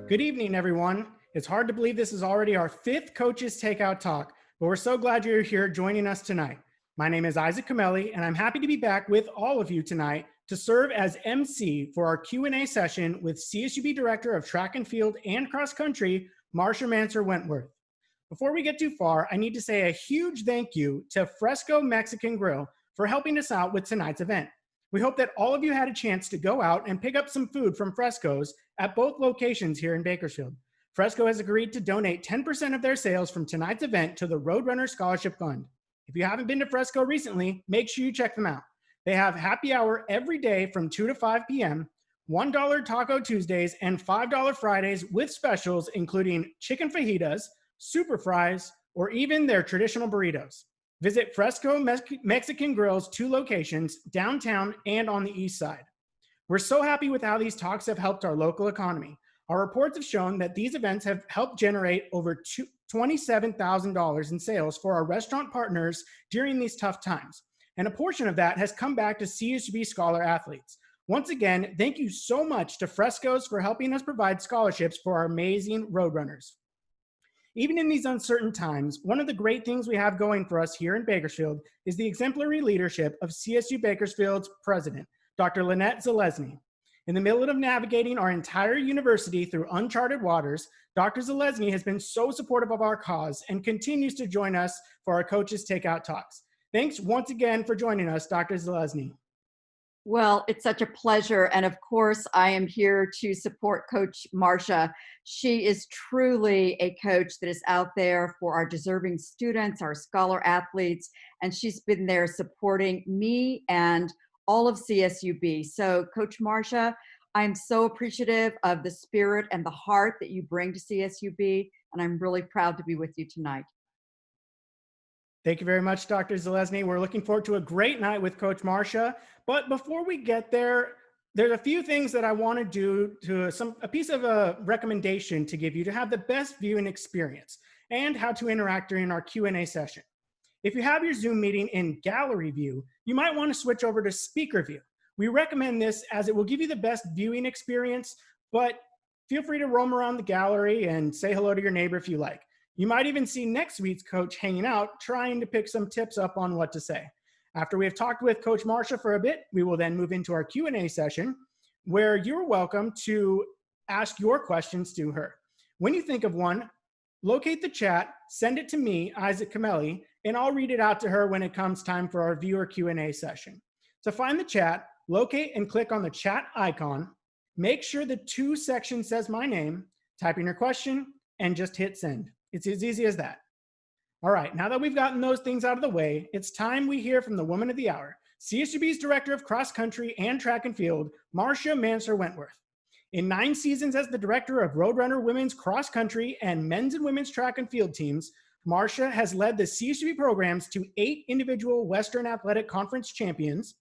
Good evening, everyone. It's hard to believe this is already our 5th Coaches Takeout Talk, but we're so glad you're here joining us tonight. My name is Isaac Camelli, and I'm happy to be back with all of you tonight to serve as MC for our Q&A session with CSUB Director of Track and Field and Cross Country, Marcia Mansur-Wentworth. Before we get too far, I need to say a huge thank you to Fresco Mexican Grill for helping us out with tonight's event. We hope that all of you had a chance to go out and pick up some food from Fresco's at both locations here in Bakersfield. Fresco has agreed to donate 10% of their sales from tonight's event to the Roadrunner Scholarship Fund. If you haven't been to Fresco recently, make sure you check them out. They have happy hour every day from 2 to 5 p.m., $1 Taco Tuesdays, and $5 Fridays with specials including chicken fajitas, super fries, or even their traditional burritos. Visit Fresco Mexican Grill's 2 locations, downtown and on the east side. We're so happy with how these talks have helped our local economy. Our reports have shown that these events have helped generate over $27,000 in sales for our restaurant partners during these tough times. And a portion of that has come back to CSUB Scholar athletes. Once again, thank you so much to Fresco's for helping us provide scholarships for our amazing Roadrunners. Even in these uncertain times, one of the great things we have going for us here in Bakersfield is the exemplary leadership of CSU Bakersfield's president, Dr. Lynette Zalesny. In the middle of navigating our entire university through uncharted waters, Dr. Zalesny has been so supportive of our cause and continues to join us for our Coaches Takeout Talks. Thanks once again for joining us, Dr. Zalesny. Well, it's such a pleasure. And of course, I am here to support Coach Marcia. She is truly a coach that is out there for our deserving students, our scholar athletes, and she's been there supporting me and all of CSUB. So Coach Marcia, I'm so appreciative of the spirit and the heart that you bring to CSUB, and I'm really proud to be with you tonight. Thank you very much, Dr. Zalesny. We're looking forward to a great night with Coach Marcia. But before we get there, there's a few things that I want to do to a piece of a recommendation to give you to have the best viewing experience and how to interact during our Q&A session. If you have your Zoom meeting in gallery view, you might want to switch over to speaker view. We recommend this as it will give you the best viewing experience, but feel free to roam around the gallery and say hello to your neighbor if you like. You might even see next week's coach hanging out, trying to pick some tips up on what to say. After we have talked with Coach Marcia for a bit, we will then move into our Q&A session, where you're welcome to ask your questions to her. When you think of one, locate the chat, send it to me, Isaac Camelli, and I'll read it out to her when it comes time for our viewer Q&A session. To find the chat, locate and click on the chat icon, make sure the to section says my name, type in your question, and just hit send. It's as easy as that. All right, now that we've gotten those things out of the way, it's time we hear from the woman of the hour, CSUB's Director of Cross Country and Track and Field, Marcia Mansur-Wentworth. In 9 seasons as the Director of Roadrunner Women's Cross Country and Men's and Women's Track and Field teams, Marcia has led the CSUB programs to 8 individual Western Athletic Conference champions,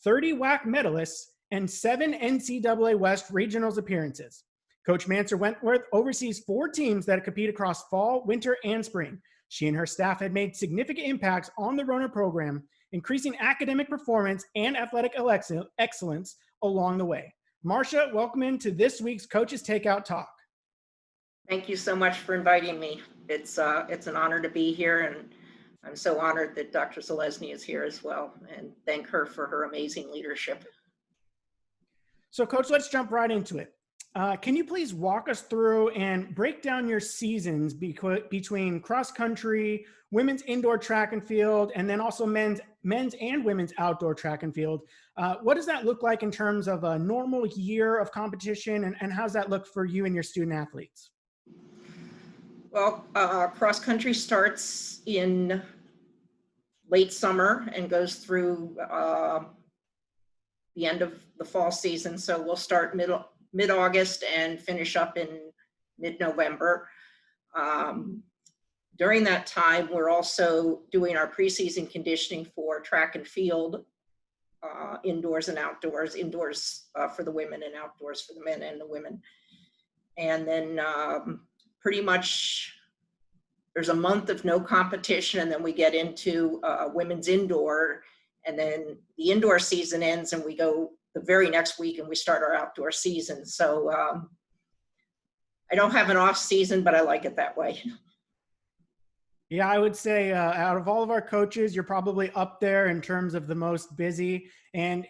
30 WAC medalists, and 7 NCAA West Regionals appearances. Coach Mansur-Wentworth oversees 4 teams that compete across fall, winter, and spring. She and her staff have made significant impacts on the runner program, increasing academic performance and athletic excellence along the way. Marcia, welcome into this week's Coaches Takeout Talk. Thank you so much for inviting me. It's an honor to be here, and I'm so honored that Dr. Zalesny is here as well, and thank her for her amazing leadership. So, Coach, let's jump right into it. Can you please walk us through and break down your seasons between cross country, women's indoor track and field, and then also men's and women's outdoor track and field? What does that look like in terms of a normal year of competition, and how does that look for you and your student athletes? Well, cross country starts in late summer and goes through the end of the fall season. So we'll start mid-August and finish up in mid-November. During that time, we're also doing our preseason conditioning for track and field, indoors and outdoors, indoors for the women and outdoors for the men and the women. And then pretty much there's a month of no competition, and then we get into women's indoor, and then the indoor season ends and we go the very next week and we start our outdoor season. So I don't have an off season, but I like it that way. Yeah, I would say out of all of our coaches, you're probably up there in terms of the most busy. And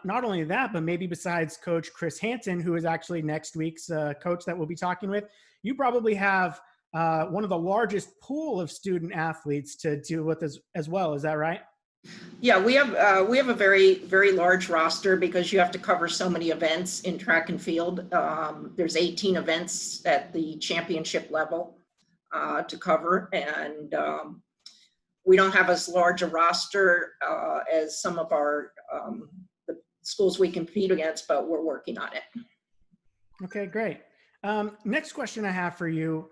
not only that, but maybe besides Coach Chris Hansen, who is actually next week's coach that we'll be talking with, you probably have one of the largest pool of student athletes to deal with as well. Is that right? Yeah, we have a very, very large roster because you have to cover so many events in track and field. There's 18 events at the championship level to cover, and we don't have as large a roster as some of our the schools we compete against, but we're working on it. Okay, great. Next question I have for you.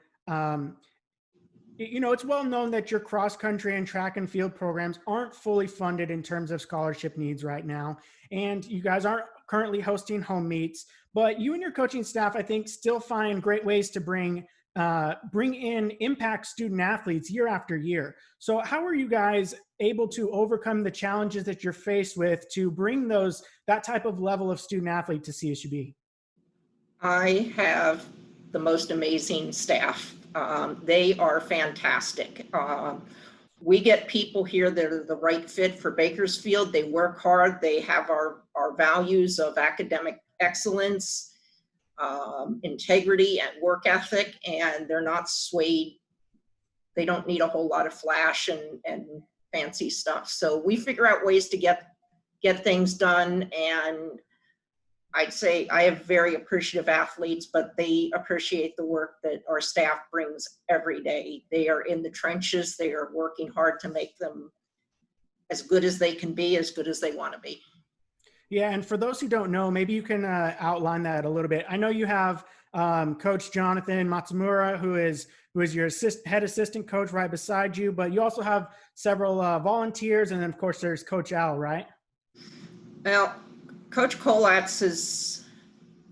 You know, it's well known that your cross country and track and field programs aren't fully funded in terms of scholarship needs right now. And you guys aren't currently hosting home meets, but you and your coaching staff, I think, still find great ways to bring in impact student athletes year after year. So how are you guys able to overcome the challenges that you're faced with to bring that type of level of student athlete to CSUB? I have the most amazing staff. They are fantastic. We get people here that are the right fit for Bakersfield. They work hard. They have our values of academic excellence, integrity, and work ethic, and they're not swayed. They don't need a whole lot of flash and fancy stuff. So we figure out ways to get things done, and I'd say I have very appreciative athletes, but they appreciate the work that our staff brings every day. They are in the trenches. They are working hard to make them as good as they can be, as good as they want to be. Yeah, and for those who don't know, maybe you can outline that a little bit. I know you have Coach Jonathan Matsumura, who is your head assistant coach right beside you, but you also have several volunteers, and then of course there's Coach Al, right? Well, Coach Kolatz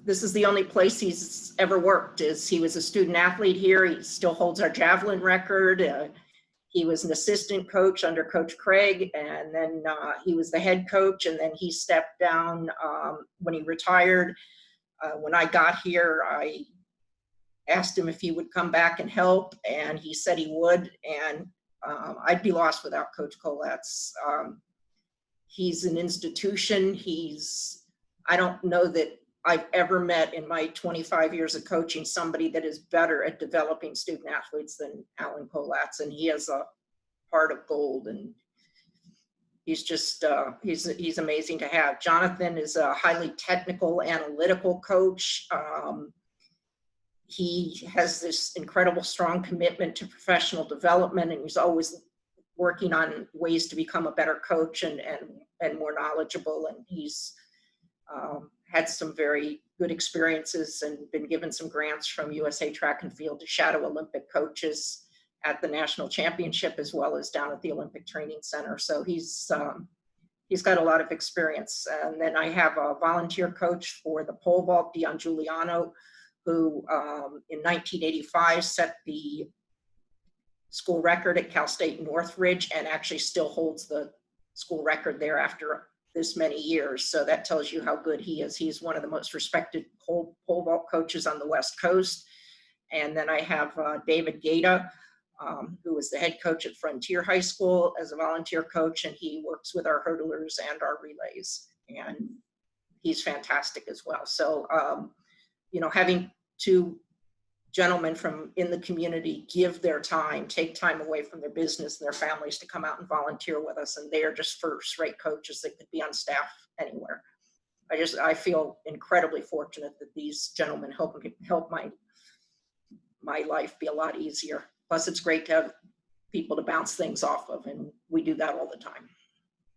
this is the only place he's ever worked. He was a student athlete here. He still holds our javelin record. He was an assistant coach under Coach Craig, and then he was the head coach, and then he stepped down when he retired. When I got here, I asked him if he would come back and help, and he said he would, and I'd be lost without Coach Kolatz. He's an institution. I don't know that I've ever met in my 25 years of coaching somebody that is better at developing student athletes than Alan Kolatz, and he has a heart of gold, and he's just he's amazing to have. Jonathan is a highly technical, analytical coach. He has this incredible, strong commitment to professional development, and he's always working on ways to become a better coach and more knowledgeable. And he's had some very good experiences and been given some grants from USA Track and Field to shadow Olympic coaches at the national championship, as well as down at the Olympic Training Center. So he's got a lot of experience. And then I have a volunteer coach for the pole vault, Dion Giuliano, who in 1985 set the school record at Cal State Northridge and actually still holds the school record there after this many years. So that tells you how good he is. He's one of the most respected pole vault coaches on the West Coast. And then I have David Gaeta, who is the head coach at Frontier High School as a volunteer coach, and he works with our hurdlers and our relays, and he's fantastic as well. So, having two gentlemen from in the community give their time, take time away from their business and their families to come out and volunteer with us, and they are just first-rate coaches that could be on staff anywhere. I feel incredibly fortunate that these gentlemen help my life be a lot easier. Plus, it's great to have people to bounce things off of, and we do that all the time.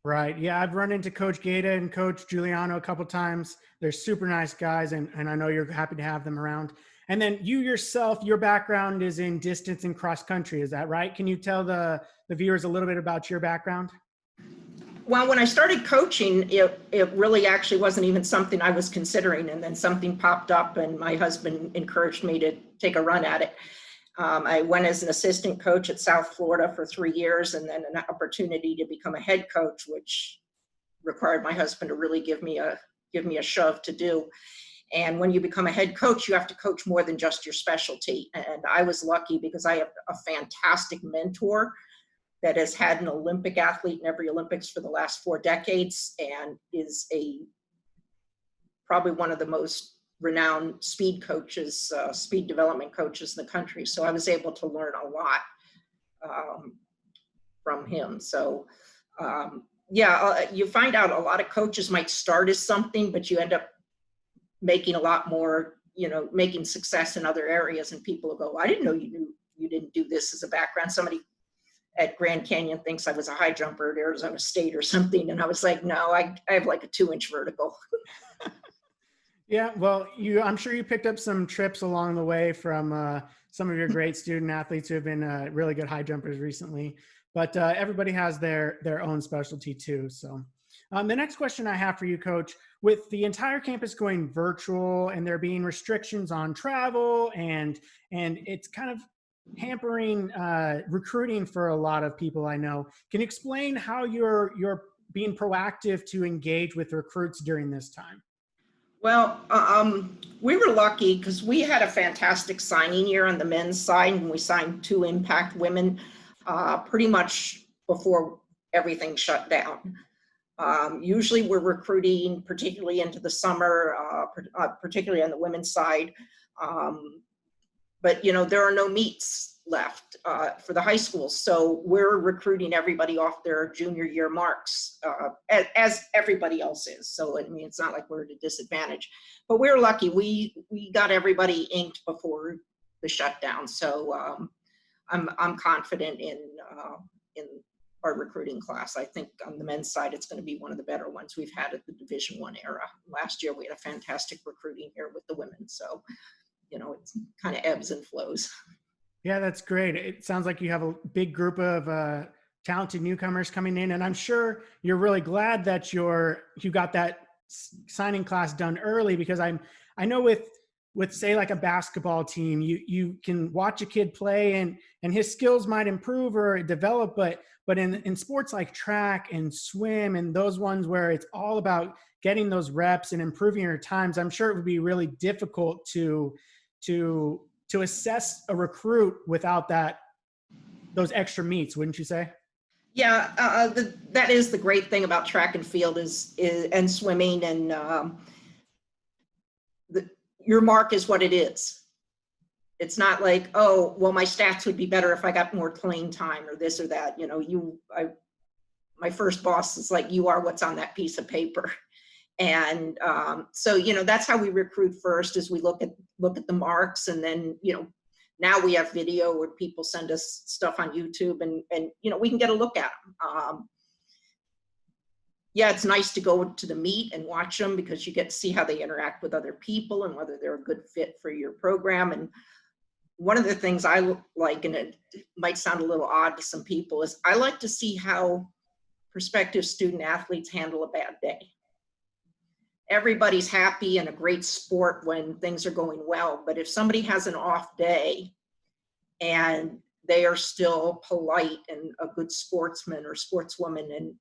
Right. Yeah, I've run into Coach Gaeta and Coach Giuliano a couple times. They're super nice guys, and I know you're happy to have them around. And then you yourself, your background is in distance and cross country. Is that right? Can you tell the viewers a little bit about your background? Well, when I started coaching, it really actually wasn't even something I was considering. And then something popped up and my husband encouraged me to take a run at it. I went as an assistant coach at South Florida for 3 years, and then an opportunity to become a head coach, which required my husband to really give me a shove to do. And when you become a head coach, you have to coach more than just your specialty. And I was lucky because I have a fantastic mentor that has had an Olympic athlete in every Olympics for the last 4 decades and is probably one of the most renowned speed coaches, speed development coaches in the country. So I was able to learn a lot from him. So you find out a lot of coaches might start as something, but you end up making a lot more, making success in other areas, and people will go, I didn't know you didn't do this as a background. Somebody at Grand Canyon thinks I was a high jumper at Arizona State or something. And I was like, no, I have like a 2-inch vertical. Yeah, well, I'm sure you picked up some trips along the way from some of your great student athletes who have been really good high jumpers recently. But everybody has their own specialty too. So the next question I have for you, Coach, with the entire campus going virtual and there being restrictions on travel and it's kind of hampering recruiting for a lot of people I know, can you explain how you're being proactive to engage with recruits during this time? Well, we were lucky because we had a fantastic signing year on the men's side, and we signed 2 Impact women pretty much before everything shut down. Usually we're recruiting, particularly into the summer, particularly on the women's side. But there are no meets left for the high schools. So we're recruiting everybody off their junior year marks, as everybody else is. So I mean, it's not like we're at a disadvantage, but we're lucky. We got everybody inked before the shutdown. So I'm confident in our recruiting class. I think on the men's side, it's going to be one of the better ones we've had at the Division I era. Last year, we had a fantastic recruiting year with the women. So, it's kind of ebbs and flows. Yeah, that's great. It sounds like you have a big group of talented newcomers coming in, and I'm sure you're really glad that you got that signing class done early, because I know with say like a basketball team, you can watch a kid play and his skills might improve or develop, but in sports like track and swim and those ones where it's all about getting those reps and improving your times, I'm sure it would be really difficult to assess a recruit without those extra meets, wouldn't you say? Yeah, that is the great thing about track and field and swimming, and your mark is what it is. It's not like, oh, well, my stats would be better if I got more playing time or this or that. My first boss is like, you are what's on that piece of paper. And so, that's how we recruit first, is we look at the marks, and then, now we have video where people send us stuff on YouTube, and we can get a look at them. Yeah, it's nice to go to the meet and watch them, because you get to see how they interact with other people and whether they're a good fit for your program. And one of the things I like, and it might sound a little odd to some people, is I like to see how prospective student athletes handle a bad day. Everybody's happy in a great sport when things are going well, but if somebody has an off day and they are still polite and a good sportsman or sportswoman and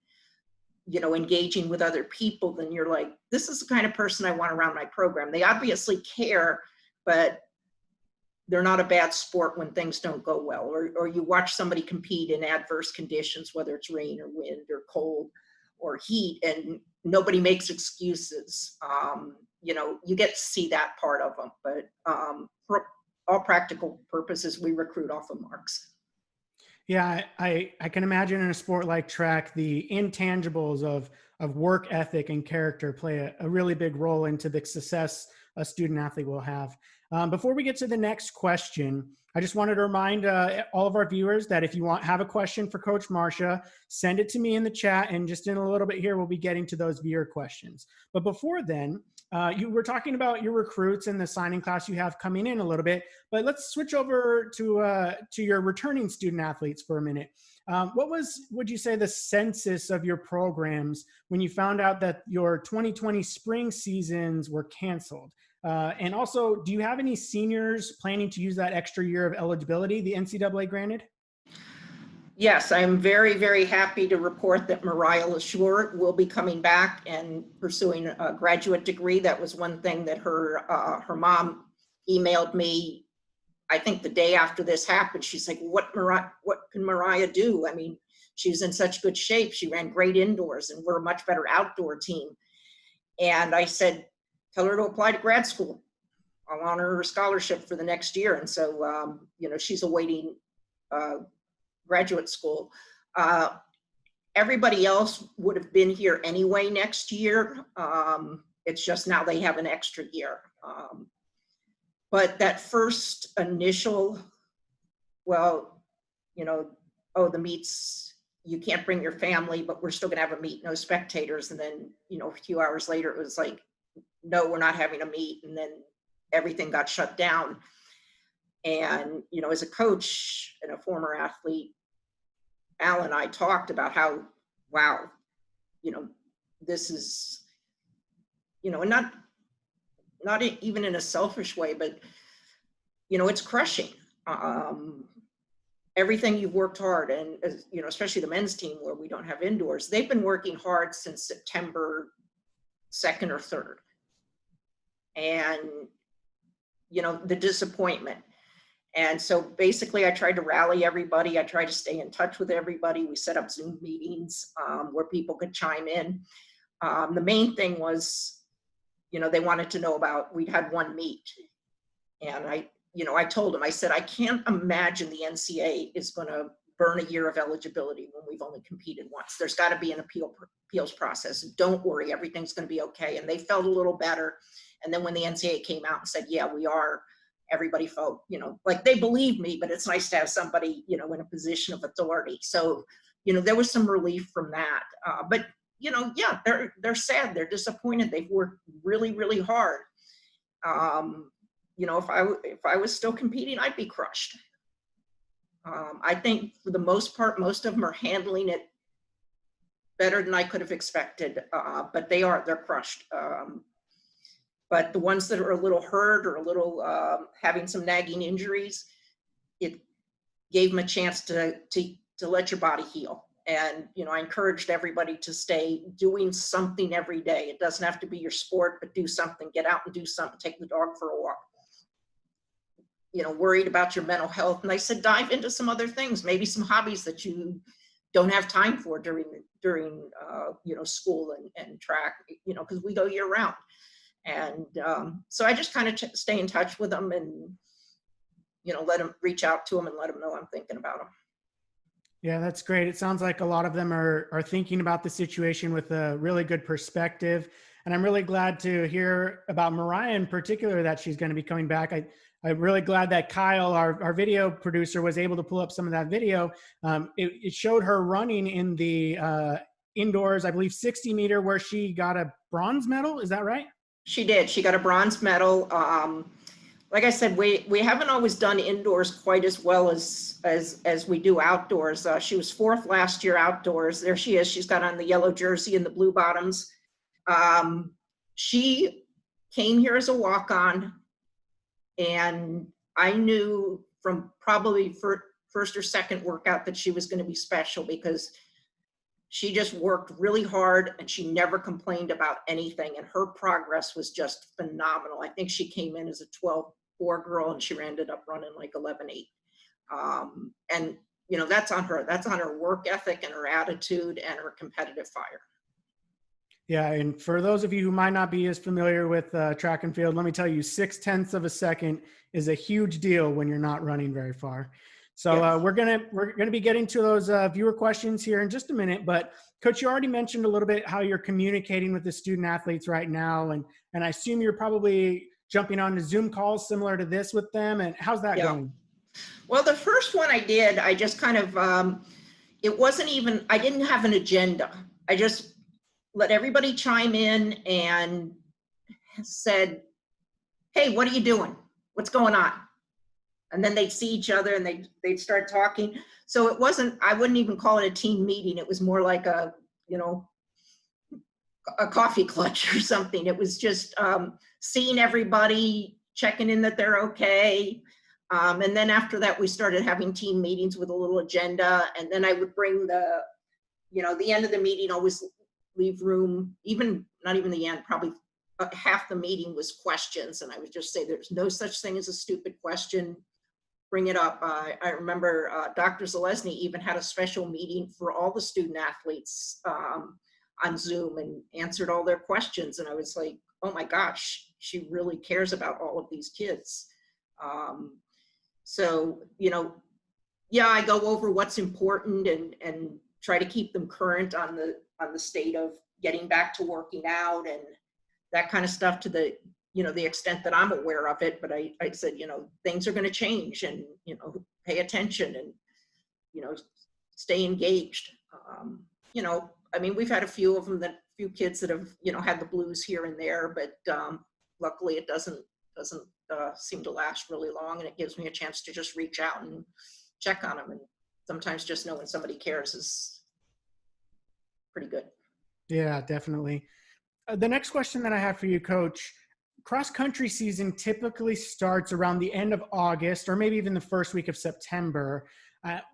engaging with other people, then you're like, this is the kind of person I want around my program. They obviously care, but they're not a bad sport when things don't go well. Or you watch somebody compete in adverse conditions, whether it's rain or wind or cold or heat, and nobody makes excuses. You get to see that part of them, but for all practical purposes, we recruit off of marks. Yeah, I can imagine in a sport like track, the intangibles of work ethic and character play a really big role into the success a student athlete will have. Before we get to the next question, I just wanted to remind all of our viewers that if you have a question for Coach Marcia, send it to me in the chat, and just in a little bit here, we'll be getting to those viewer questions. But before then, you were talking about your recruits and the signing class you have coming in a little bit, but let's switch over to your returning student athletes for a minute. What would you say, the census of your programs when you found out that your 2020 spring seasons were canceled? And also, do you have any seniors planning to use that extra year of eligibility the NCAA granted? Yes, I'm very, very happy to report that Mariah LaSure will be coming back and pursuing a graduate degree. That was one thing that her mom emailed me, I think the day after this happened. She's like, what can Mariah do? I mean, she's in such good shape. She ran great indoors and we're a much better outdoor team. And I said, tell her to apply to grad school. I'll honor her scholarship for the next year. And so, you know, she's awaiting graduate school. Everybody else would have been here anyway next year. It's just now they have an extra year. But that first initial, well, you know, oh, the meet's, you can't bring your family, but we're still gonna have a meet, no spectators. And then, you know, a few hours later, it was like, no, we're not having a meet. And then everything got shut down. And, you know, as a coach and a former athlete, Al and I talked about how, wow, you know, this is, you know, and not even in a selfish way, but, you know, it's crushing. Everything you've worked hard, and, you know, especially the men's team where we don't have indoors, they've been working hard since September 2nd or 3rd. And, you know, the disappointment. And so basically I tried to rally everybody. I tried to stay in touch with everybody. We set up Zoom meetings where people could chime in. The main thing was, you know, they wanted to know about, we'd had one meet. And I told them, I said, I can't imagine the NCAA is going to burn a year of eligibility when we've only competed once. There's got to be an appeals process. Don't worry, everything's going to be okay. And they felt a little better. And then when the NCAA came out and said, yeah, we are, everybody felt, you know, like they believed me, but it's nice to have somebody, you know, in a position of authority. So, you know, there was some relief from that. But, you know, yeah, they're sad. They're disappointed. They've worked really, really hard. You know, if I was still competing, I'd be crushed. I think for the most part, most of them are handling it better than I could have expected, but they're crushed. But the ones that are a little hurt or a little having some nagging injuries, it gave them a chance to let your body heal. And, you know, I encouraged everybody to stay doing something every day. It doesn't have to be your sport, but do something, get out and do something, take the dog for a walk. You know, worried about your mental health. And I said, dive into some other things, maybe some hobbies that you don't have time for during you know, school and track, you know, because we go year round. And so I just kind of stay in touch with them and, you know, let them reach out to them and let them know I'm thinking about them. Yeah, that's great. It sounds like a lot of them are thinking about the situation with a really good perspective. And I'm really glad to hear about Mariah in particular, that she's going to be coming back. I'm really glad that Kyle, our video producer, was able to pull up some of that video. It showed her running in the indoors, I believe 60 meter, where she got a bronze medal. Is that right? She did. She got a bronze medal. Like I said, we haven't always done indoors quite as well as we do outdoors. She was 4th last year outdoors. There she is. She's got on the yellow jersey and the blue bottoms. She came here as a walk-on, and I knew from probably first or second workout that she was going to be special, because she just worked really hard and she never complained about anything. And her progress was just phenomenal. I think she came in as a 12.4 girl and she ended up running like 11.8. And, you know, that's on her work ethic and her attitude and her competitive fire. Yeah, and for those of you who might not be as familiar with track and field, let me tell you, 0.6 of a second is a huge deal when you're not running very far. So Yes. We're gonna be getting to those viewer questions here in just a minute. But Coach, you already mentioned a little bit how you're communicating with the student athletes right now, and I assume you're probably jumping on to Zoom calls similar to this with them. And how's that going? Well, the first one I did, I just kind of it wasn't even, I didn't have an agenda. I just let everybody chime in and said, hey, what are you doing? What's going on? And then they'd see each other and they'd start talking. So it wasn't, I wouldn't even call it a team meeting. It was more like a, you know, a coffee clutch or something. It was just seeing everybody, checking in that they're okay. And then after that, we started having team meetings with a little agenda. And then I would bring the end of the meeting, always leave room, not even the end, probably half the meeting was questions. And I would just say, there's no such thing as a stupid question. Bring it up. I remember Dr. Zelesny even had a special meeting for all the student athletes on Zoom and answered all their questions. And I was like, oh my gosh, she really cares about all of these kids. So, yeah, I go over what's important and try to keep them current on the state of getting back to working out and that kind of stuff to the extent that I'm aware of it. But I said, things are going to change and, pay attention and, stay engaged. We've had a few kids that have, had the blues here and there, but luckily it doesn't seem to last really long, and it gives me a chance to just reach out and check on them. And sometimes just knowing somebody cares is pretty good. Yeah, definitely. The next question that I have for you, Coach, cross-country season typically starts around the end of August or maybe even the first week of September.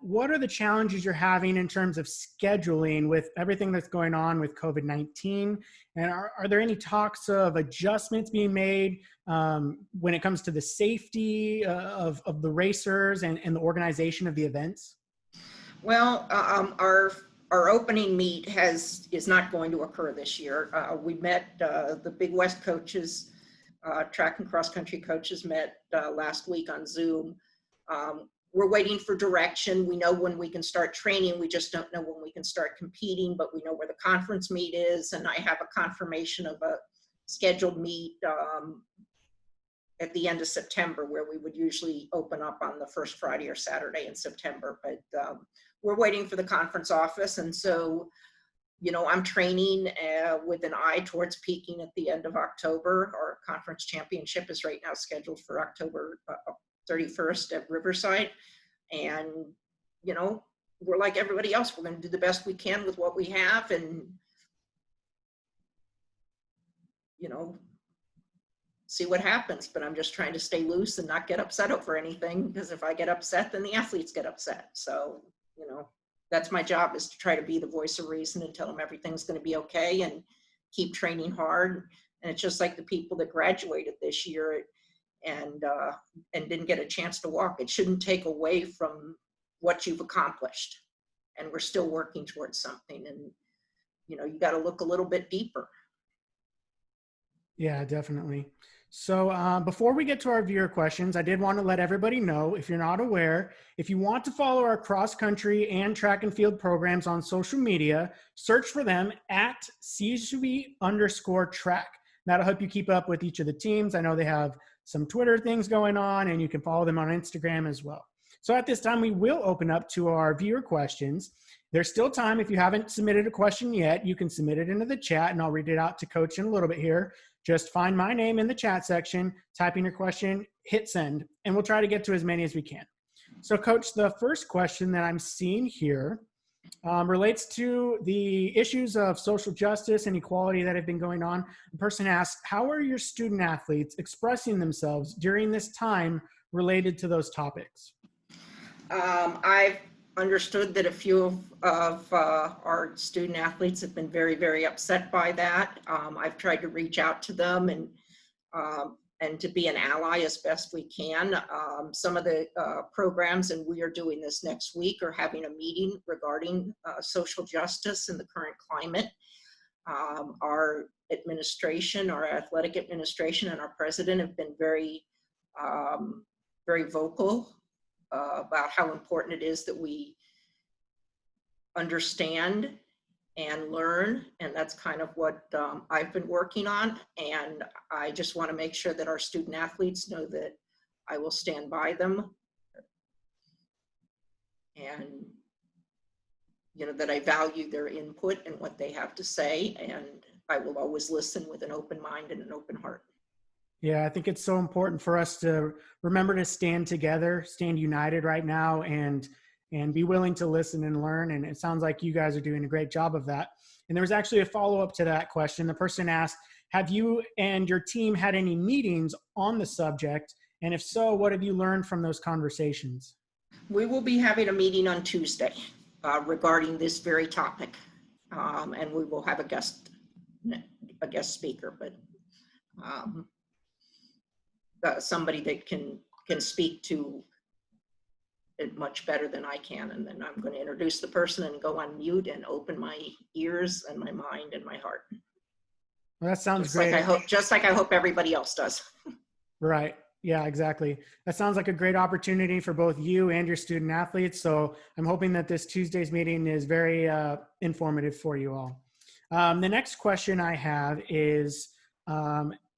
What are the challenges you're having in terms of scheduling with everything that's going on with COVID-19? And are there any talks of adjustments being made when it comes to the safety of the racers and the organization of the events? Well, our opening meet is not going to occur this year. We met the Big West coaches, track and cross country coaches met last week on Zoom. We're waiting for direction. We know when we can start training. We just don't know when we can start competing, but we know where the conference meet is. And I have a confirmation of a scheduled meet at the end of September, where we would usually open up on the first Friday or Saturday in September. But we're waiting for the conference office. And so, I'm training with an eye towards peaking at the end of October. Our conference championship is right now scheduled for October 31st at Riverside. And, we're like everybody else. We're going to do the best we can with what we have and, see what happens. But I'm just trying to stay loose and not get upset over anything, because if I get upset, then the athletes get upset. So, that's my job, is to try to be the voice of reason and tell them everything's going to be okay and keep training hard. And it's just like the people that graduated this year and didn't get a chance to walk. It shouldn't take away from what you've accomplished. And we're still working towards something. And, you got to look a little bit deeper. Yeah, definitely. So before we get to our viewer questions, I did want to let everybody know, if you're not aware, if you want to follow our cross country and track and field programs on social media, search for them at CSUB_track. That'll help you keep up with each of the teams. I know they have some Twitter things going on, and you can follow them on Instagram as well. So at this time, we will open up to our viewer questions. There's still time. If you haven't submitted a question yet, you can submit it into the chat, and I'll read it out to Coach in a little bit here. Just find my name in the chat section, type in your question, hit send, and we'll try to get to as many as we can. So Coach, the first question that I'm seeing here relates to the issues of social justice and equality that have been going on. The person asks, how are your student athletes expressing themselves during this time related to those topics? I've understood that a few of our student athletes have been very, very upset by that. I've tried to reach out to them and to be an ally as best we can. Some of the programs, and we are doing this next week, are having a meeting regarding social justice in the current climate. Our administration, our athletic administration, and our president have been very, very vocal about how important it is that we understand and learn. And that's kind of what I've been working on. And I just want to make sure that our student athletes know that I will stand by them. And, that I value their input and what they have to say. And I will always listen with an open mind and an open heart. Yeah, I think it's so important for us to remember to stand together, stand united right now, and be willing to listen and learn. And it sounds like you guys are doing a great job of that. And there was actually a follow-up to that question. The person asked, have you and your team had any meetings on the subject? And if so, what have you learned from those conversations? We will be having a meeting on Tuesday regarding this very topic. And we will have a guest speaker, but somebody that can speak to it much better than I can. And then I'm going to introduce the person and go on mute and open my ears and my mind and my heart. Well, that sounds just great. Just like I hope everybody else does. Right. Yeah, exactly. That sounds like a great opportunity for both you and your student athletes. So I'm hoping that this Tuesday's meeting is very informative for you all. The next question I have is,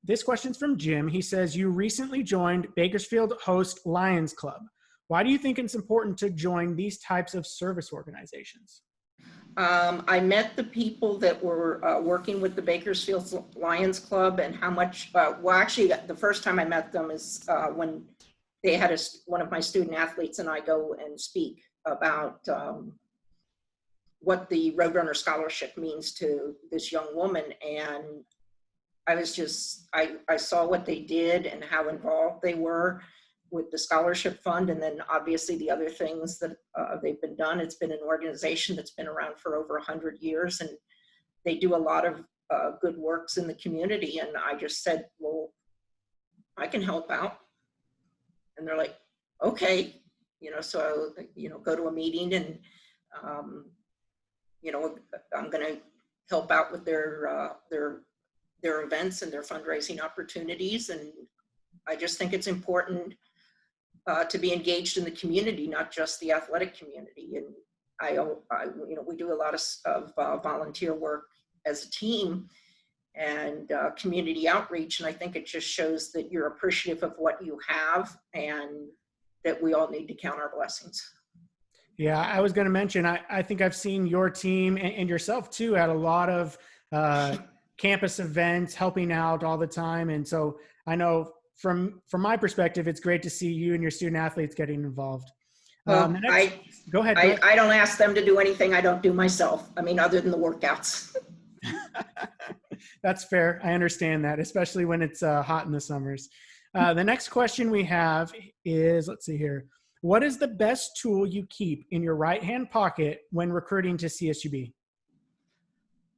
this question's from Jim. He says, you recently joined Bakersfield Host Lions Club. Why do you think it's important to join these types of service organizations? I met the people that were working with the Bakersfield Lions Club, and how much, well, actually, the first time I met them is when they had one of my student athletes and I go and speak about what the Roadrunner Scholarship means to this young woman. And I was just, I saw what they did and how involved they were with the scholarship fund, and then obviously the other things that they've been done. It's been an organization that's been around for over 100 years, and they do a lot of good works in the community. And I just said, well, I can help out. And they're like, okay, so, go to a meeting and, I'm going to help out with their events and their fundraising opportunities. And I just think it's important to be engaged in the community, not just the athletic community. And we do a lot of volunteer work as a team and community outreach. And I think it just shows that you're appreciative of what you have and that we all need to count our blessings. Yeah, I was going to mention, I think I've seen your team and yourself too at a lot of campus events, helping out all the time. And so I know from my perspective, it's great to see you and your student athletes getting involved. Well, go ahead. I don't ask them to do anything I don't do myself. I mean, other than the workouts. That's fair. I understand that, especially when it's hot in the summers. The next question we have is, let's see here. What is the best tool you keep in your right-hand pocket when recruiting to CSUB?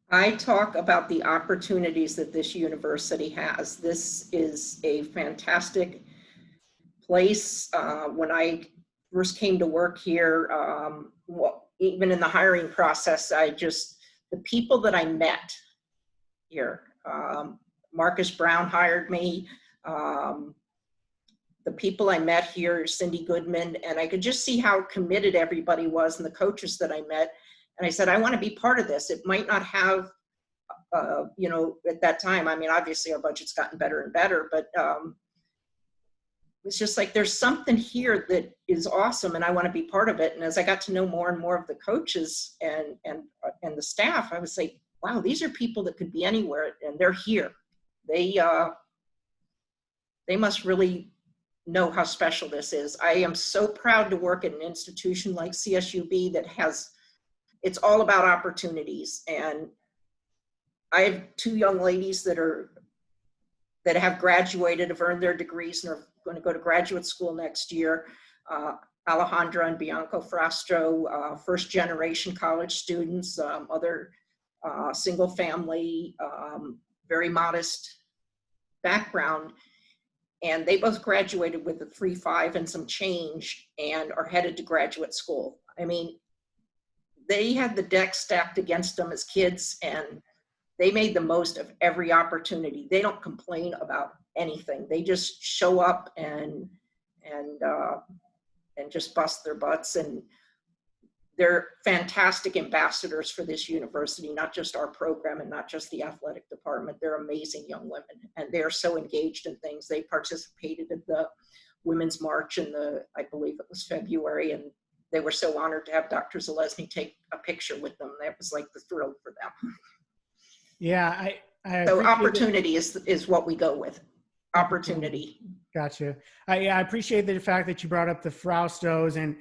I talk about the opportunities that this university has. This is a fantastic place. When I first came to work here, even in the hiring process, the people that I met here, Marcus Brown hired me. The people I met here, Cindy Goodman, and I could just see how committed everybody was and the coaches that I met. And I said, I want to be part of this. It might not have, at that time, I mean, obviously our budget's gotten better and better, but it's just like, there's something here that is awesome and I want to be part of it. And as I got to know more and more of the coaches and the staff, I was like, wow, these are people that could be anywhere and they're here. They must really know how special this is. I am so proud to work at an institution like CSUB that it's all about opportunities. And I have two young ladies that have graduated, have earned their degrees and are going to go to graduate school next year. Alejandra and Bianco Frastro, first generation college students, other single family, very modest background. And they both graduated with a 3.5 and some change and are headed to graduate school. I mean, they had the deck stacked against them as kids and they made the most of every opportunity. They don't complain about anything. They just show up and just bust their butts. And they're fantastic ambassadors for this university, not just our program and not just the athletic department. They're amazing young women and they're so engaged in things. They participated in the Women's March in I believe it was February, and they were so honored to have Dr. Zalesny take a picture with them. That was like the thrill for them. Yeah, so opportunity is what we go with. Opportunity. Gotcha. I appreciate the fact that you brought up the Fraustos and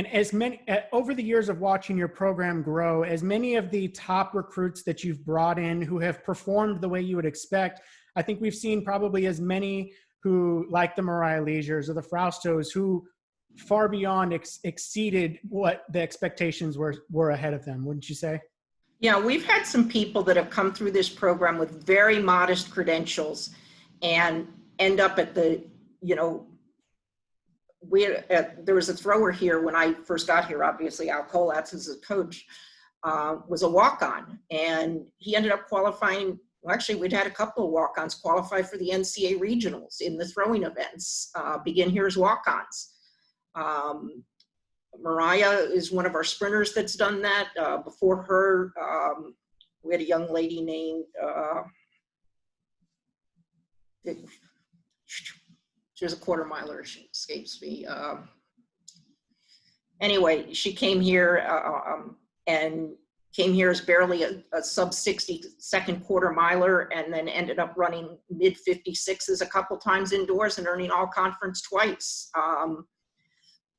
as many over the years of watching your program grow, as many of the top recruits that you've brought in who have performed the way you would expect, I think we've seen probably as many who, like the Mariah Leisures or the Fraustos, who far beyond exceeded what the expectations were ahead of them, wouldn't you say? Yeah, we've had some people that have come through this program with very modest credentials and end up at the, you know, there was a thrower here when I first got here, obviously Al Colatz as a coach, was a walk-on, and he ended up qualifying. Well, actually, we'd had a couple of walk-ons qualify for the NCAA regionals in the throwing events, begin here as walk-ons. Mariah is one of our sprinters that's done that. Before her, we had a young lady named, she was a quarter miler, she escapes me. Anyway, she came here and came here as barely a sub 60 second quarter miler, and then ended up running mid 56s a couple times indoors and earning all conference twice.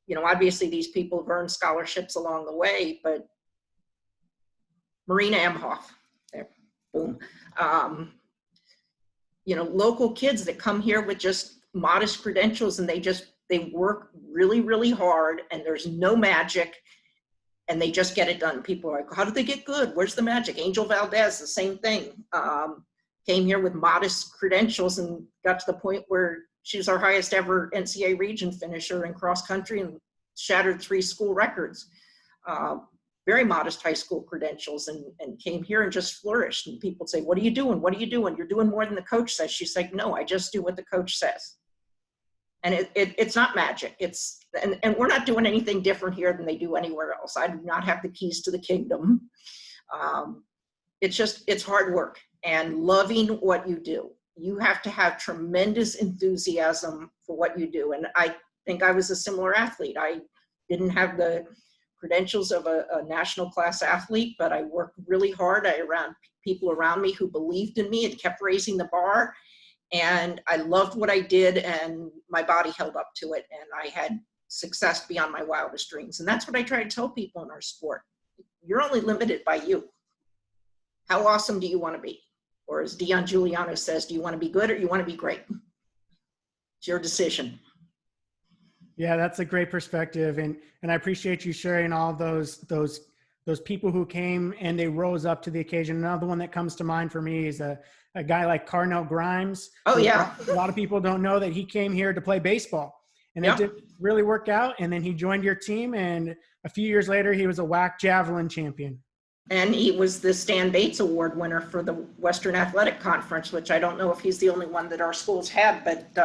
You know, obviously these people have earned scholarships along the way, but Marina Emhoff, there, boom. You know, local kids that come here with just modest credentials, and they work really, really hard, and there's no magic, and they just get it done. People are like, how did they get good? Where's the magic? Angel Valdez, the same thing. Came here with modest credentials and got to the point where she was our highest ever NCAA region finisher in cross country and shattered 3 school records. Very modest high school credentials, and came here and just flourished. And people say, what are you doing? What are you doing? You're doing more than the coach says. She's like, no, I just do what the coach says. And it's not magic. And we're not doing anything different here than they do anywhere else. I do not have the keys to the kingdom. It's hard work and loving what you do. You have to have tremendous enthusiasm for what you do. And I think I was a similar athlete. I didn't have the credentials of a national class athlete, but I worked really hard. I around people around me who believed in me and kept raising the bar. And I loved what I did, and my body held up to it, and I had success beyond my wildest dreams. And that's what I try to tell people in our sport. You're only limited by you. How awesome do you want to be? Or as Dion Giuliano says, do you want to be good or you want to be great? It's your decision. Yeah, that's a great perspective. And I appreciate you sharing all those people who came and they rose up to the occasion. Another one that comes to mind for me is a guy like Carnell Grimes. Oh, yeah. A lot of people don't know that he came here to play baseball, and it didn't really work out. And then he joined your team, and a few years later, he was a WAC javelin champion. And he was the Stan Bates Award winner for the Western Athletic Conference, which I don't know if he's the only one that our schools had, but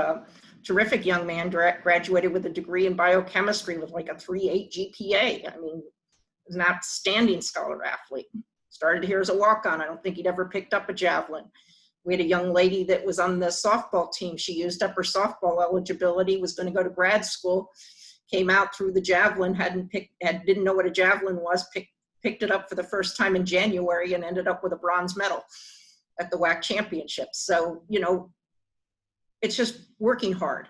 terrific young man, graduated with a degree in biochemistry with like a 3.8 GPA. I mean, an outstanding scholar athlete. Started here as a walk-on. I don't think he'd ever picked up a javelin. We had a young lady that was on the softball team. She used up her softball eligibility, was going to go to grad school, came out through the javelin, didn't know what a javelin was, picked it up for the first time in January and ended up with a bronze medal at the WAC championships. So, you know, it's just working hard.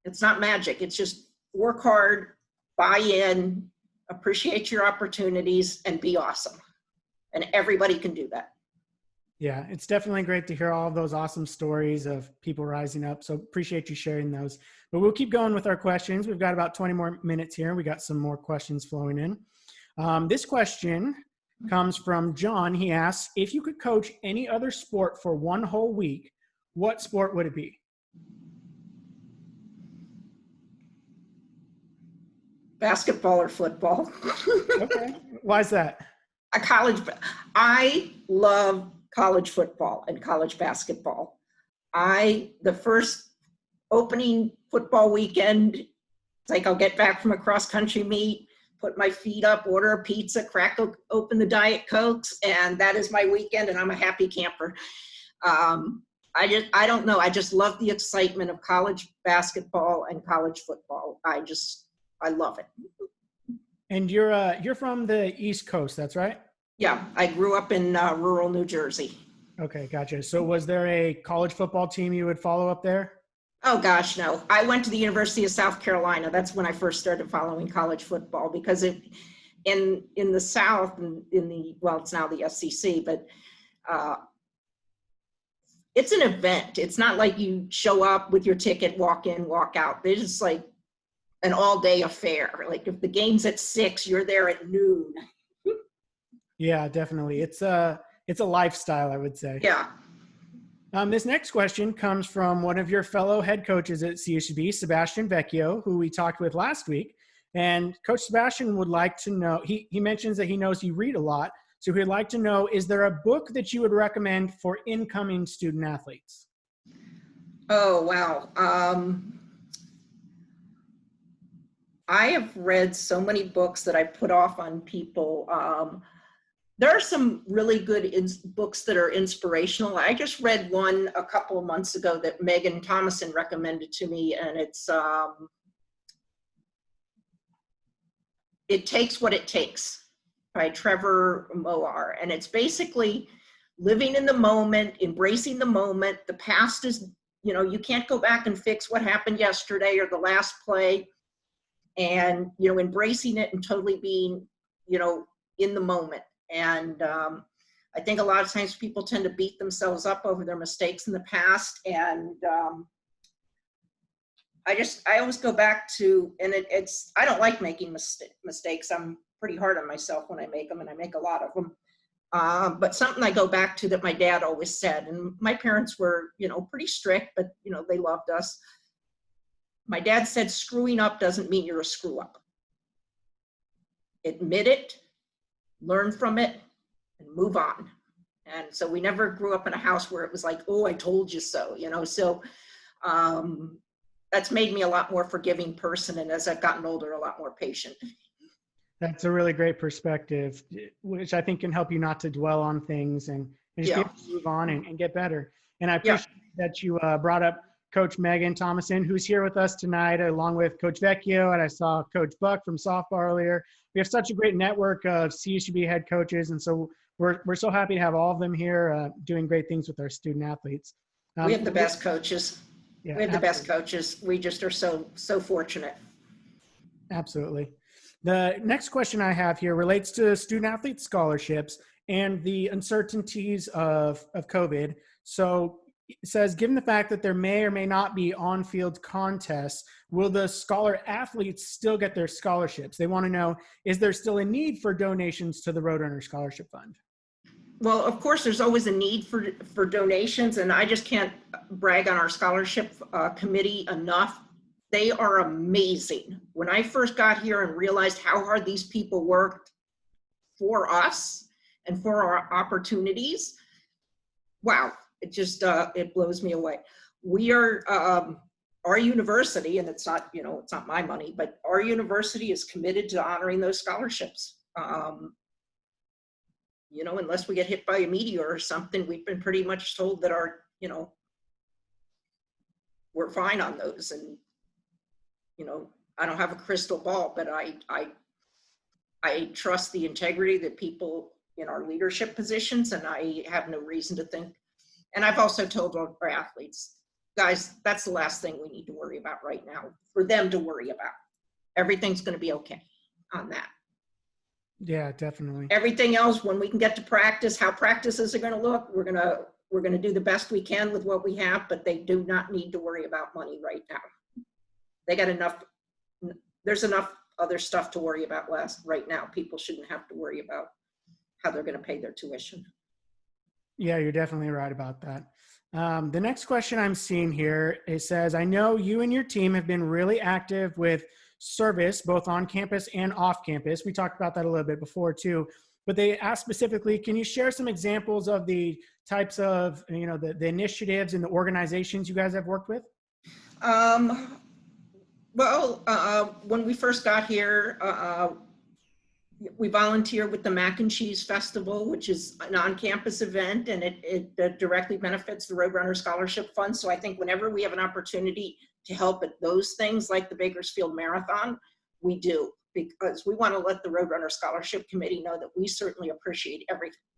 It's not magic. It's just work hard, buy in, appreciate your opportunities, and be awesome. And everybody can do that. Yeah, it's definitely great to hear all of those awesome stories of people rising up. So appreciate you sharing those. But we'll keep going with our questions. We've got about 20 more minutes here. We got some more questions flowing in. This question comes from John. He asks, if you could coach any other sport for one whole week, what sport would it be? Basketball or football. Okay. Why is that? I love college football and college basketball. The first opening football weekend, it's like I'll get back from a cross country meet, put my feet up, order a pizza, crack open the Diet Cokes, and that is my weekend, and I'm a happy camper. I don't know. I just love the excitement of college basketball and college football. I love it. And you're from the East Coast, that's right? Yeah, I grew up in rural New Jersey. Okay, gotcha. So was there a college football team you would follow up there? Oh gosh, no. I went to the University of South Carolina. That's when I first started following college football, because in the South, well, it's now the SEC, but it's an event. It's not like you show up with your ticket, walk in, walk out. It's just like an all-day affair. Like if the game's at 6, you're there at noon. Yeah, definitely. It's a lifestyle, I would say. Yeah. This next question comes from one of your fellow head coaches at CSUB, Sebastian Vecchio, who we talked with last week. And Coach Sebastian would like to know, he mentions that he knows you read a lot. So he'd like to know, is there a book that you would recommend for incoming student athletes? Oh, wow. I have read so many books that I put off on people. There are some really good books that are inspirational. I just read one a couple of months ago that Megan Thomason recommended to me, and it's It Takes What It Takes by Trevor Moawar. And it's basically living in the moment, embracing the moment. The past is, you can't go back and fix what happened yesterday or the last play, and, embracing it and totally being, in the moment. And I think a lot of times people tend to beat themselves up over their mistakes in the past. And I always go back to, and I don't like making mistakes. I'm pretty hard on myself when I make them, and I make a lot of them. But something I go back to that my dad always said, and my parents were, pretty strict, but, they loved us. My dad said, screwing up doesn't mean you're a screw up. Admit it, learn from it, and move on. And so we never grew up in a house where it was like, oh, I told you so, so that's made me a lot more forgiving person. And as I've gotten older, a lot more patient. That's a really great perspective, which I think can help you not to dwell on things and just be able to move on and get better. And I appreciate that you brought up Coach Megan Thomason, who's here with us tonight, along with Coach Vecchio, and I saw Coach Buck from softball earlier. We have such a great network of CSUB head coaches, and so we're so happy to have all of them here doing great things with our student athletes. We have the best coaches. Yeah, we have the best coaches. We just are so fortunate. Absolutely. The next question I have here relates to student athlete scholarships and the uncertainties of COVID. So it says, given the fact that there may or may not be on-field contests, will the scholar athletes still get their scholarships? They want to know, is there still a need for donations to the Roadrunner Scholarship Fund? Well, of course, there's always a need for donations, and I just can't brag on our scholarship committee enough. They are amazing. When I first got here and realized how hard these people worked for us and for our opportunities, wow. It just, it blows me away. We are, our university, and it's not, it's not my money, but our university is committed to honoring those scholarships. Unless we get hit by a meteor or something, we've been pretty much told that we're fine on those. And, I don't have a crystal ball, but I trust the integrity that people in our leadership positions, and I have no reason to think. And I've also told our athletes, guys, that's the last thing we need to worry about right now, for them to worry about. Everything's going to be okay on that. Yeah, definitely. Everything else, when we can get to practice, how practices are going to look, we're going to do the best we can with what we have, but they do not need to worry about money right now. They got enough. There's enough other stuff to worry about right now. People shouldn't have to worry about how they're going to pay their tuition. Yeah, you're definitely right about that. The next question I'm seeing here, it says, I know you and your team have been really active with service, both on campus and off campus. We talked about that a little bit before too, but they asked specifically, can you share some examples of the types of, the initiatives and the organizations you guys have worked with? When we first got here, we volunteer with the Mac and Cheese Festival, which is an on-campus event, and it directly benefits the Roadrunner Scholarship Fund. So I think whenever we have an opportunity to help at those things like the Bakersfield Marathon, we do, because we want to let the Roadrunner Scholarship Committee know that we certainly appreciate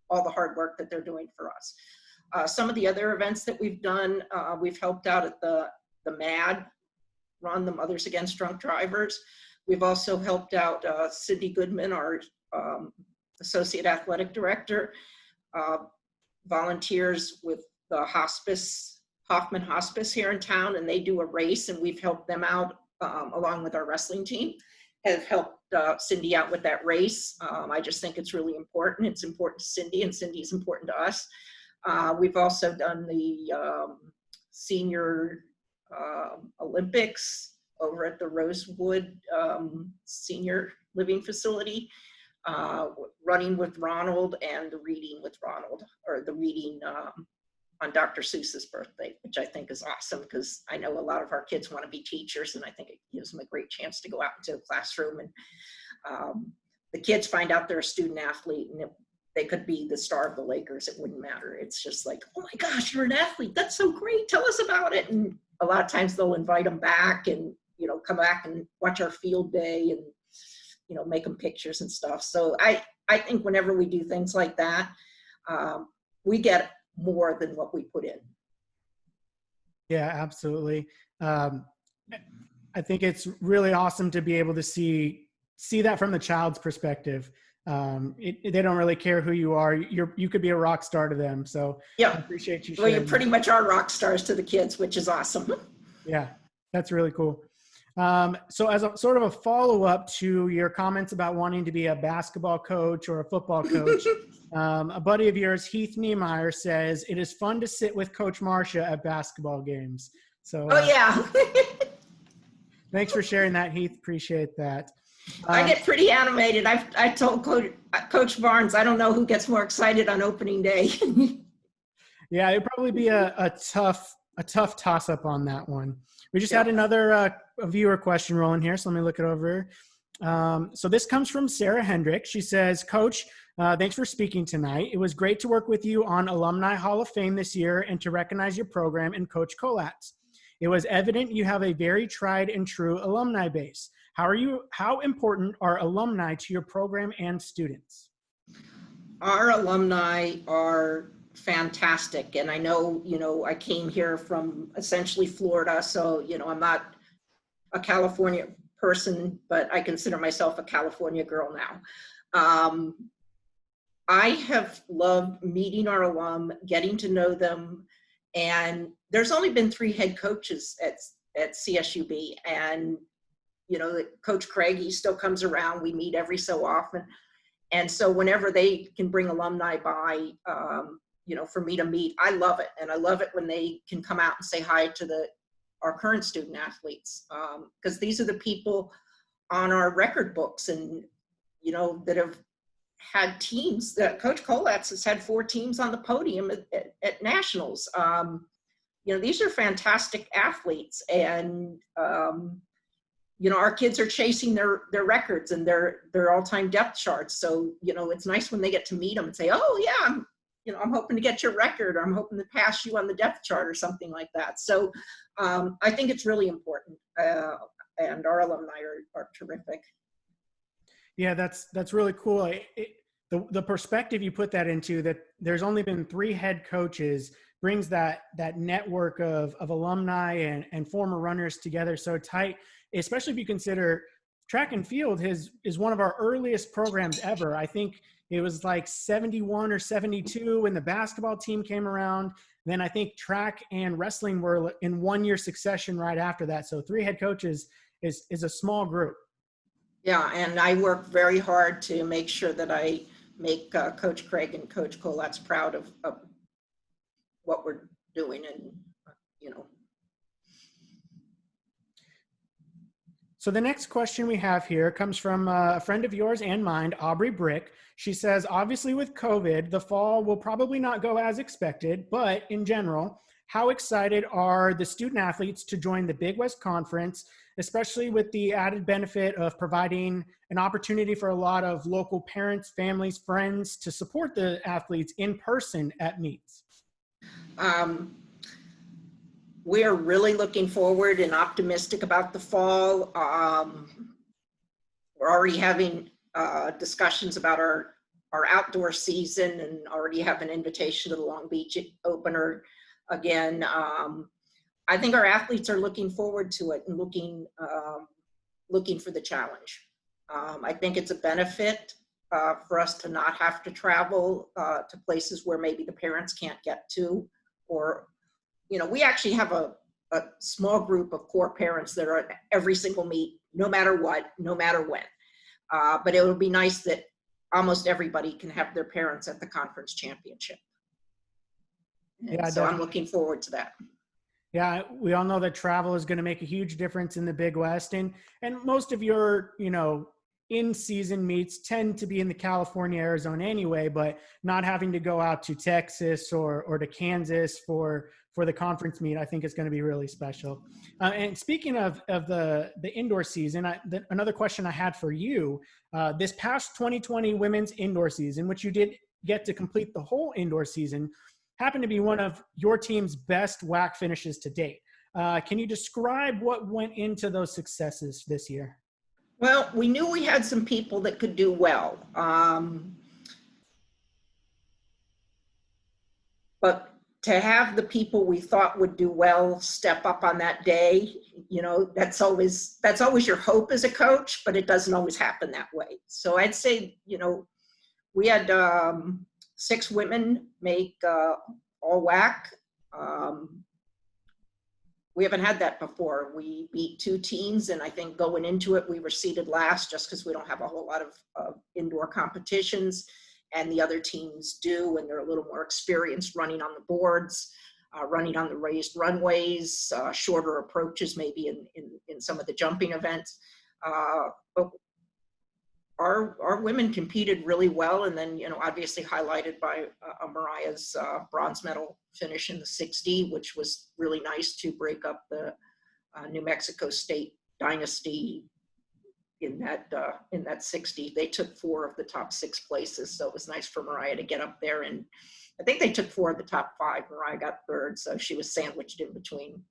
all the hard work that they're doing for us. Some of the other events that we've done, we've helped out at the MAD, Run, the Mothers Against Drunk Drivers. We've also helped out Cindy Goodman, our Associate Athletic Director, volunteers with the hospice, Hoffman Hospice here in town, and they do a race, and we've helped them out along with our wrestling team, have helped Cindy out with that race. I just think it's really important. It's important to Cindy, and Cindy's important to us. We've also done the senior Olympics over at the Rosewood Senior Living Facility, running with Ronald and the reading with Ronald, or the reading on Dr. Seuss's birthday, which I think is awesome, because I know a lot of our kids want to be teachers, and I think it gives them a great chance to go out into the classroom, and the kids find out they're a student athlete, and they could be the star of the Lakers. It wouldn't matter. It's just like, oh my gosh, you're an athlete. That's so great. Tell us about it. And a lot of times they'll invite them back and, you know, come back and watch our field day and, you know, make them pictures and stuff. So I think whenever we do things like that, we get more than what we put in. Yeah, absolutely. I think it's really awesome to be able to see that from the child's perspective. They don't really care who you are. You could be a rock star to them. So yeah, I appreciate you. Well, you pretty much are rock stars to the kids, which is awesome. Yeah, that's really cool. So as a sort of a follow-up to your comments about wanting to be a basketball coach or a football coach, a buddy of yours, Heath Niemeyer, says it is fun to sit with Coach Marcia at basketball games. So oh yeah. Thanks for sharing that, Heath. Appreciate that. I get pretty animated. I told Coach Barnes, I don't know who gets more excited on opening day. Yeah, it'd probably be a tough toss-up on that one. We just had another viewer question rolling here, so let me look it over. So this comes from Sarah Hendrick. She says, Coach, thanks for speaking tonight. It was great to work with you on Alumni Hall of Fame this year and to recognize your program and Coach Kolatz. It was evident you have a very tried and true alumni base. How important are alumni to your program and students? Our alumni are fantastic. And I know, you know, I came here from essentially Florida, so, you know, I'm not a California person, but I consider myself a California girl now. I have loved meeting our alum, getting to know them, and there's only been 3 head coaches at CSUB, and you know, Coach Craig, he still comes around. We meet every so often. And so whenever they can bring alumni by, you know, for me to meet, I love it. And I love it when they can come out and say hi to our current student athletes, because these are the people on our record books and, you know, that have had teams. That Coach Kolatz has had 4 teams on the podium at nationals. You know, these are fantastic athletes, and you know, our kids are chasing their records and their all-time depth charts. So, you know, it's nice when they get to meet them and say, oh yeah, I'm hoping to get your record, or I'm hoping to pass you on the depth chart or something like that. So I think it's really important. And our alumni are terrific. Yeah, that's really cool. The perspective you put that into, that there's only been 3 head coaches, brings that network of alumni and former runners together so tight, especially if you consider track and field is one of our earliest programs ever. I think it was like 71 or 72 when the basketball team came around. Then I think track and wrestling were in 1-year succession right after that. So 3 head coaches is a small group. Yeah, and I work very hard to make sure that I make Coach Craig and Coach Kolatz proud of what we're doing, and, you know. So the next question we have here comes from a friend of yours and mine, Aubrey Brick. She says, obviously with COVID, the fall will probably not go as expected, but in general, how excited are the student athletes to join the Big West Conference, especially with the added benefit of providing an opportunity for a lot of local parents, families, friends to support the athletes in person at meets? We're really looking forward and optimistic about the fall. We're already having discussions about our outdoor season, and already have an invitation to the Long Beach opener again. I think our athletes are looking forward to it and looking for the challenge. I think it's a benefit for us to not have to travel to places where maybe the parents can't get to. or, we actually have a small group of core parents that are at every single meet, no matter what, no matter when. But it would be nice that almost everybody can have their parents at the conference championship. And Yeah, so I'm definitely. looking forward to that. Yeah, we all know that travel is going to make a huge difference in the Big West, and most of your in-season meets tend to be in the California, Arizona anyway. But not having to go out to Texas or to Kansas for the conference meet, I think is going to be really special. And speaking of the indoor season, another question I had for you: this past 2020 women's indoor season, which you did get to complete the whole indoor season, happened to be one of your team's best WAC finishes to date. Can you describe what went into those successes this year? Well, we knew we had some people that could do well. But to have the people we thought would do well step up on that day, that's always your hope as a coach, but it doesn't always happen that way. So I'd say, we had 6 women make all WAC. We haven't had that before. We beat 2 teams, and I think going into it, we were seeded last just because we don't have a whole lot of indoor competitions, and the other teams do, and they're a little more experienced running on the boards, running on the raised runways, shorter approaches maybe in some of the jumping events. But our women competed really well, and then obviously highlighted by Mariah's bronze medal finish in the 60, which was really nice to break up the New Mexico State dynasty in that 60. They took 4 of the top 6 places, so it was nice for Mariah to get up there, and I think they took 4 of the top 5. Mariah got 3rd, so she was sandwiched in between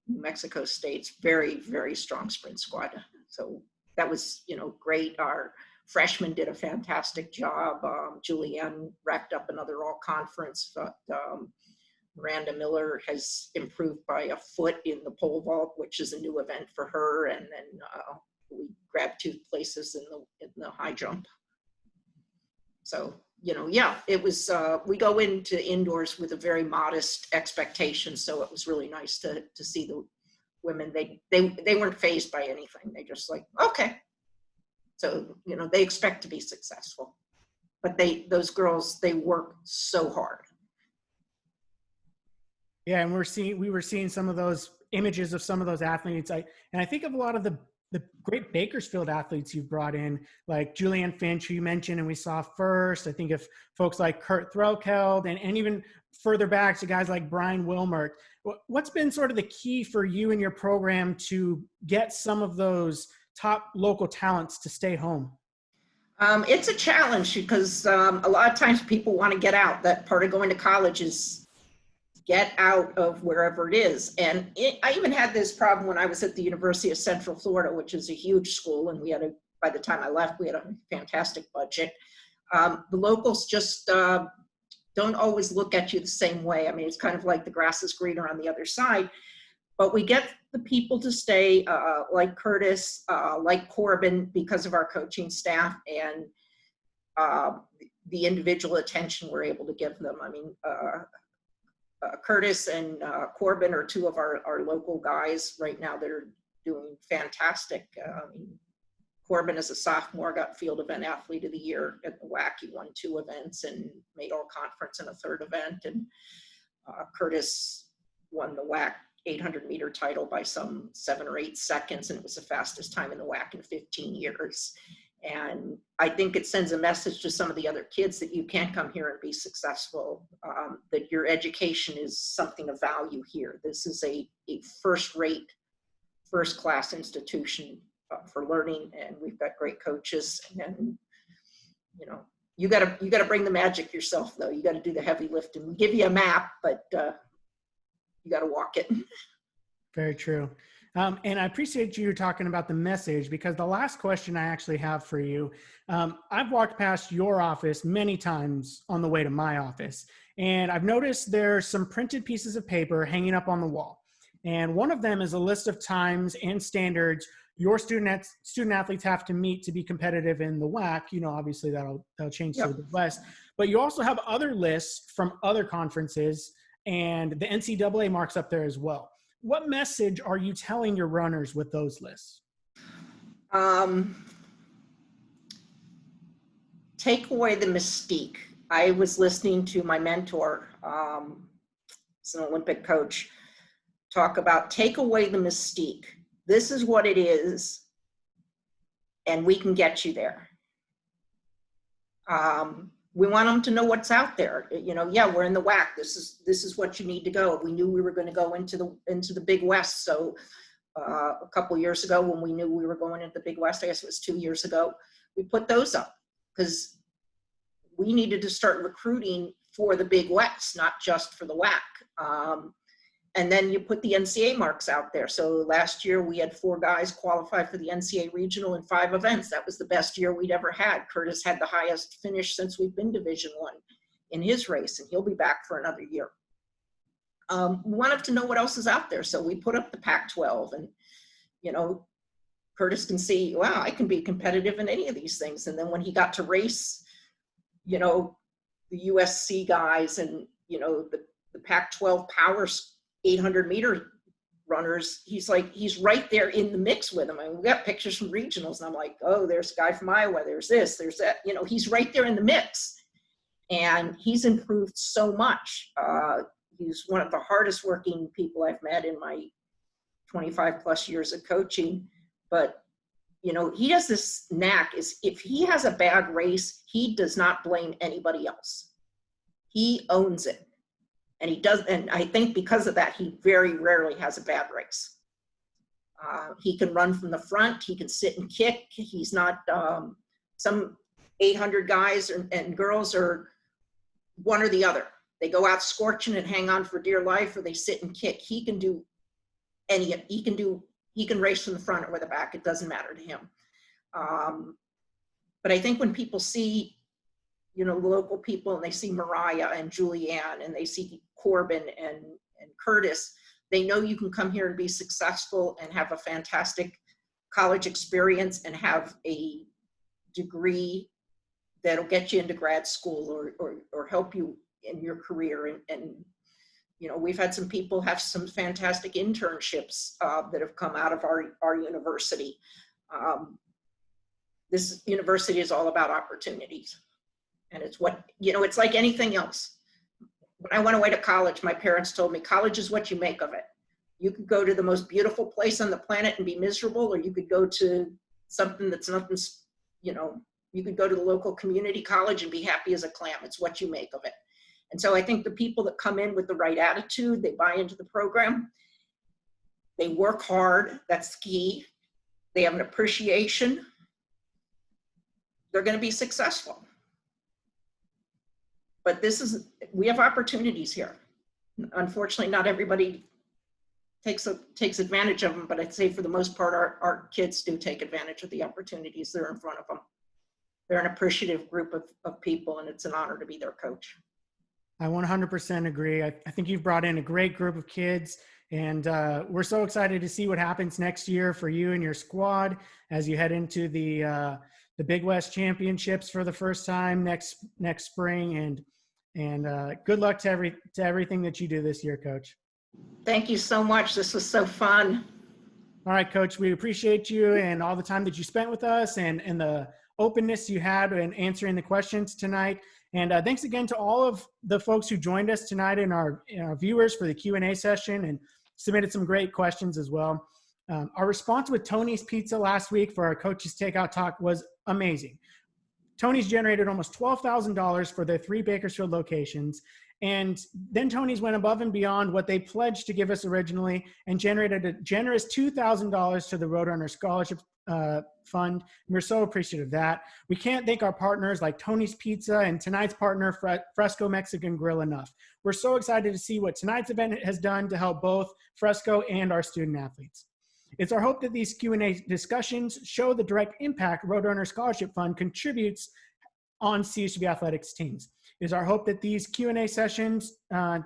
New Mexico State's very, very strong sprint squad. So that was, great. Our freshmen did a fantastic job. Julianne racked up another all-conference, but Miranda Miller has improved by a foot in the pole vault, which is a new event for her. And then we grabbed 2 places in the high jump. So, yeah, it was, we go into indoors with a very modest expectation. So it was really nice to see the women. They weren't fazed by anything. They just like, okay. So, they expect to be successful, but those girls, they work so hard. Yeah, and we were seeing some of those images of some of those athletes. And I think of a lot of the great Bakersfield athletes you've brought in, like Julianne Finch, who you mentioned, and we saw first. I think of folks like Kurt Threlkeld, and even further back to guys like Brian Wilmert. What's been sort of the key for you and your program to get some of those top local talents to stay home? It's a challenge because a lot of times people want to get out. That part of going to college is get out of wherever it is. And I even had this problem when I was at the University of Central Florida, which is a huge school. And by the time I left, we had a fantastic budget. The locals just don't always look at you the same way. I mean, it's kind of like the grass is greener on the other side. But we get the people to stay, like Curtis, like Corbin, because of our coaching staff and the individual attention we're able to give them. I mean, Curtis and Corbin are 2 of our local guys right now that are doing fantastic. Corbin, as a sophomore, got Field Event Athlete of the Year at the WAC. He won 2 events and made all conference in a 3rd event. And Curtis won the WAC 800-meter title by some 7 or 8 seconds, and it was the fastest time in the WAC in 15 years. And I think it sends a message to some of the other kids that you can come here and be successful, that your education is something of value here. This is a first-rate, first-class institution for learning, and we've got great coaches. And you got to bring the magic yourself, though. You got to do the heavy lifting. We give you a map, but you got to walk it. Very true. And I appreciate you talking about the message, because the last question I actually have for you, I've walked past your office many times on the way to my office, and I've noticed there's some printed pieces of paper hanging up on the wall. And one of them is a list of times and standards your student athletes have to meet to be competitive in the WAC. Obviously that'll change to the West. but you also have other lists from other conferences, and the NCAA marks up there as well. What message are you telling your runners with those lists? Take away the mystique. I was listening to my mentor, he's an Olympic coach, talk about take away the mystique. This is what it is, and we can get you there. We want them to know what's out there. You know, yeah, we're in the WAC. This is what you need to go. We knew we were going to go into the Big West. So a couple years ago, when we knew we were going into the Big West, I guess it was 2 years ago, we put those up because we needed to start recruiting for the Big West, not just for the WAC. And then you put the NCAA marks out there. So last year we had 4 guys qualify for the NCAA regional in 5 events. That was the best year we'd ever had. Curtis had the highest finish since we've been Division I in his race, and he'll be back for another year. We wanted to know what else is out there. So we put up the Pac-12, and, you know, Curtis can see, wow, I can be competitive in any of these things. And then when he got to race, you know, the USC guys and, you know, the Pac-12 powers 800-meter runners, he's right there in the mix with them. I mean, we got pictures from regionals, and I'm like, oh, there's a guy from Iowa, there's this, there's that. You know, he's right there in the mix, and he's improved so much. He's one of the hardest working people I've met in my 25 plus years of coaching. But, you know, he has this knack, is if he has a bad race, he does not blame anybody else. He owns it. And he does, and I think because of that, he very rarely has a bad race. He can run from the front. He can sit and kick. He's not, some 800 guys and girls are one or the other. They go out scorching and hang on for dear life, or they sit and kick. He can do he can race from the front or the back. It doesn't matter to him. But I think when people see, you know, local people, and they see Mariah and Julianne, and they see Corbin and Curtis, they know you can come here and be successful and have a fantastic college experience and have a degree that'll get you into grad school or help you in your career. And you know, we've had some people have some fantastic internships that have come out of our university. This university is all about opportunities. And it's what, you know, it's like anything else. When I went away to college, my parents told me, college is what you make of it. You could go to the most beautiful place on the planet and be miserable, or you could go to something that's nothing, you know, you could go to the local community college and be happy as a clam. It's what you make of it. And so I think the people that come in with the right attitude, they buy into the program, they work hard, that's key. They have an appreciation, they're going to be successful. But we have opportunities here. Unfortunately, not everybody takes advantage of them, but I'd say for the most part, our kids do take advantage of the opportunities that are in front of them. They're an appreciative group of people, and it's an honor to be their coach. I 100% agree. I think you've brought in a great group of kids, and we're so excited to see what happens next year for you and your squad as you head into the Big West Championships for the first time next spring. And good luck to everything that you do this year, Coach. Thank you so much. This was so fun. All right, Coach, we appreciate you and all the time that you spent with us and the openness you had in answering the questions tonight. And thanks again to all of the folks who joined us tonight and our viewers for the Q&A session and submitted some great questions as well. Our response with Tony's Pizza last week for our Coach's Takeout Talk was amazing. Tony's generated almost $12,000 for their 3 Bakersfield locations. And then Tony's went above and beyond what they pledged to give us originally and generated a generous $2,000 to the Roadrunner Scholarship Fund. And we're so appreciative of that. We can't thank our partners like Tony's Pizza and tonight's partner, Fresco Mexican Grill, enough. We're so excited to see what tonight's event has done to help both Fresco and our student athletes. It's our hope that these Q&A discussions show the direct impact Roadrunner Scholarship Fund contributes on CSUB athletics teams. It is our hope that these Q&A sessions,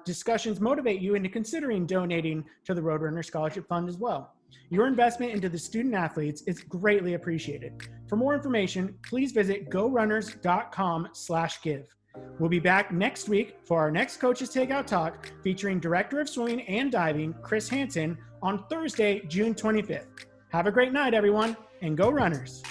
discussions motivate you into considering donating to the Roadrunner Scholarship Fund as well. Your investment into the student athletes is greatly appreciated. For more information, please visit gorunners.com/give. We'll be back next week for our next Coaches Takeout Talk featuring Director of Swimming and Diving, Chris Hansen, on Thursday, June 25th. Have a great night, everyone, and go Runners.